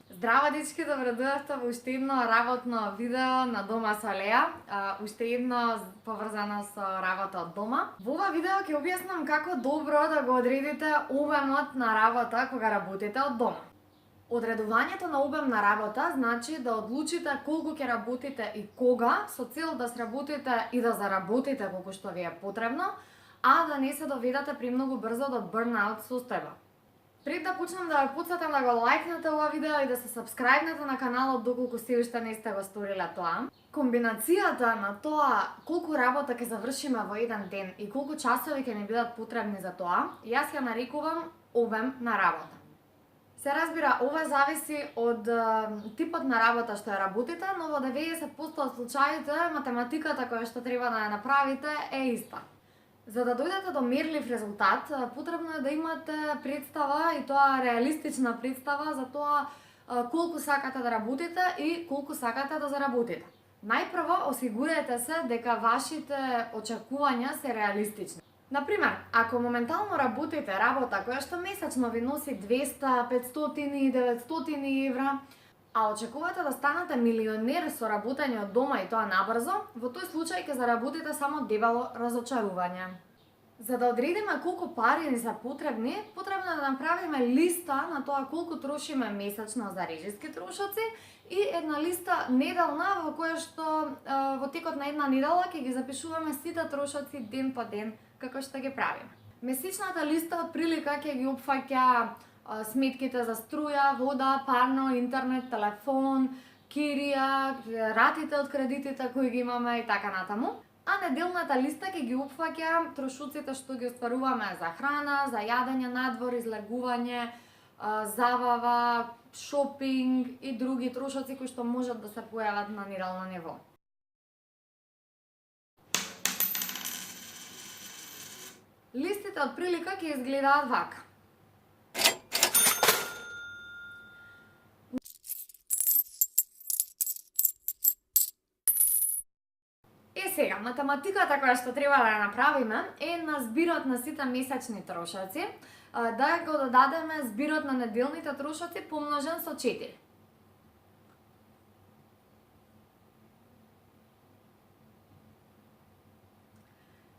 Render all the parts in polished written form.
Здраво, дечки, добродојавте во уште едно работно видео на Дома со Леа, уште едно поврзано со работа од дома. Во ова видео ќе објаснам како добро да го одредите обемот на работа кога работите од дома. Одредувањето на обем на работа значи да одлучите колку ќе работите и кога, со цел да сработите и да заработите колку што ви е потребно, а да не се доведете премногу брзо до burnout состојба. Пред да почнам да ве потсетам да го лајкнете ова видео и да се сабскрајбнете на каналот доколку се уште не сте го сториле тоа. Комбинацијата на тоа колку работа ќе завршиме во еден ден и колку часови ќе ни бидат потребни за тоа, јас ја нарекувам обем на работа. Се разбира, ова зависи од типот на работа што ја работите, но во 90% од случаите математиката која што треба да ја направите е иста. За да дојдете до мерлив резултат, потребно е да имате представа, и тоа реалистична представа за тоа колку сакате да работите и колку сакате да заработите. Најпрво осигурете се дека вашите очекувања се реалистични. Например, ако моментално работите работа која што месечно ви носи 200, 500 и 900 евра, а очекувате да станете милионер со работење од дома и тоа набрзо, во тој случај ќе заработите само дебело разочарување. За да одредиме колку пари ни се потребни, потребно е да направиме листа на тоа колку трошиме месечно за режиски трошоци и една листа неделна во која што во текот на една недела ќе ги запишуваме сите трошоци ден по ден како што ги правиме. Месечната листа од прилика ќе ги опфаќа сметките за струја, вода, парно, интернет, телефон, кирија, ратите од кредитите кои ги имаме и така натаму. А неделната листа ќе ги опфаќа трошоците што ги остваруваме за храна, за јадење надвор, излегување, забава, шопинг и други трошоци кои што можат да се појават на неделно ниво. Листите од прилика ќе изгледаат вака. Сега, математиката која што треба да ја направиме е на збирот на сите месечни трошоци, да го додадеме збирот на неделните трошоци помножен со 4.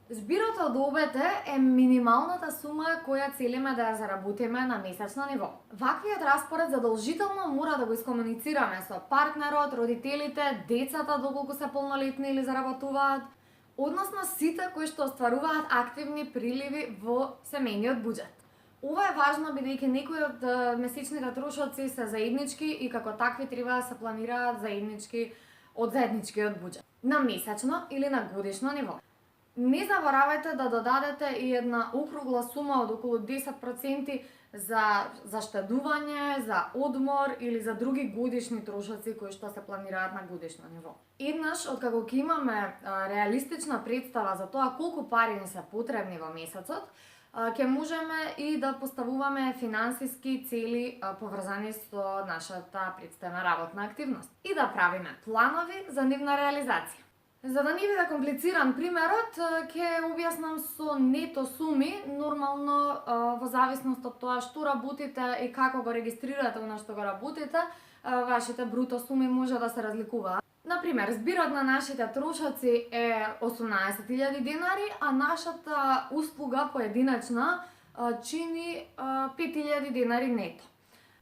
Збирот од обете е минималната сума која целиме да ја заработиме на месечно ниво. Ваквиот распоред задолжително мора да го искомуницираме со партнерот, родителите, децата доколку се полнолетни или заработуваат, односно сите кои што остваруваат активни приливи во семејниот буџет. Ова е важно бидејќи некои од месечните трошоци се заеднички и како такви треба да се планираат заеднички од заедничкиот буџет, на месечно или на годишно ниво. Не заборавајте да додадете и една округла сума од околу 10% за штедување, за одмор или за други годишни трошоци кои што се планираат на годишно ниво. Еднаш, откако ќе имаме реалистична представа за тоа колку пари ни се потребни во месецот, ќе можеме и да поставуваме финансиски цели поврзани со нашата представена работна активност и да правиме планови за нивна реализација. За да не биде комплициран примерот, ќе објаснам со нето суми, нормално во зависност од тоа што работите и како го регистрирате она што го работите, вашите бруто суми може да се разликуваат. Например, збирот на нашите трошоци е 18.000 денари, а нашата услуга поединачна чини 5.000 денари нето.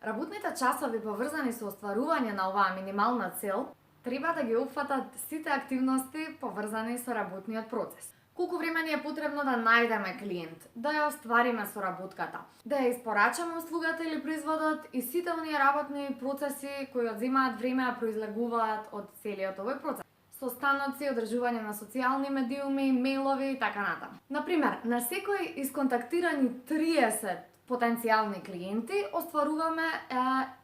Работните часови поврзани со остварување на оваа минимална цел треба да ги опфатат сите активности поврзани со работниот процес. Колку време ни е потребно да најдеме клиент, да ја оствариме соработката, да ја испорачаме услугата или производот и сите оние работни процеси кои одземаат време а произлегуваат од целиот овој процес. Состаноци, одржување на социјални медиуми, мејлови и така натаму. Например, на секој исконтактирани 30 потенцијални клиенти остваруваме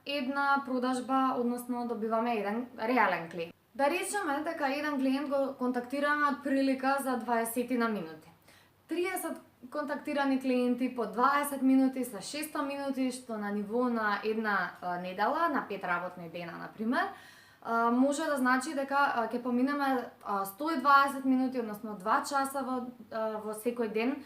една продажба, односно добиваме еден реален клиент. Да речеме дека еден клиент го контактираме од прилика за 20 на минути. 30 контактирани клиенти по 20 минути са 600 минути, што на ниво на една недела, на 5 работни дена, например, може да значи дека ќе поминеме 120 минути, односно 2 часа во секој ден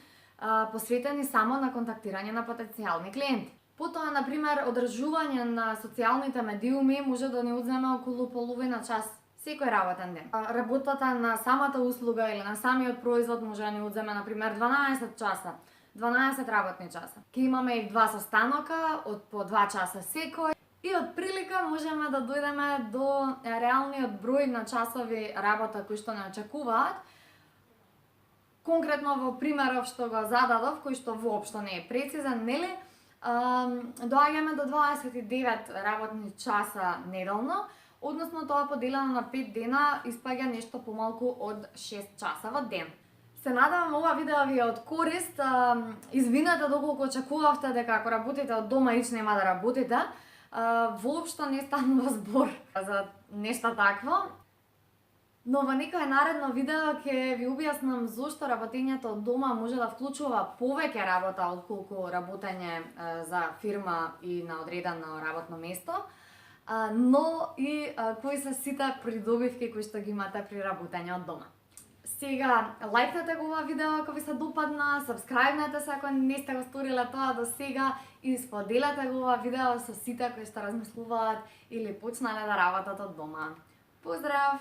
посветени само на контактирање на потенцијални клиенти. Потоа, на пример, одржување на социјалните медиуми може да ни одземе околу половина час секој работен ден. Работата на самата услуга или на самиот производ може да ни одземе, на пример, 12 часа, 12 работни часа. Ке имаме и 2 состанока од по 2 часа секој и од прилика можеме да дојдеме до реалниот број на часови работа кои што не очекуваат. Конкретно во примеров што го зададов, кој што воопшто не е прецизен, нели? Доаѓаме до 29 работни часа неделно, односно тоа поделено на 5 дена испаѓа нешто помалку од 6 часа во ден. Се надевам ова видео ви е од корист. Извинете доколку очекувавте дека ако работите од дома ич нема да работите. Воопшто не станува збор за нешто такво. Но во некој наредно видео ќе ви објаснам зошто работењето од дома може да вклучува повеќе работа отколку работење за фирма и на одредено работно место, но и кои се сите придобивки кои што ги имате при работење од дома. Сега, лајкнете го ова видео ако ви се допадна, сабскрајбнете се ако не сте го сториле тоа до сега и споделете го ова видео со сите кои што размислуваат или почнале да работат од дома. Поздрав!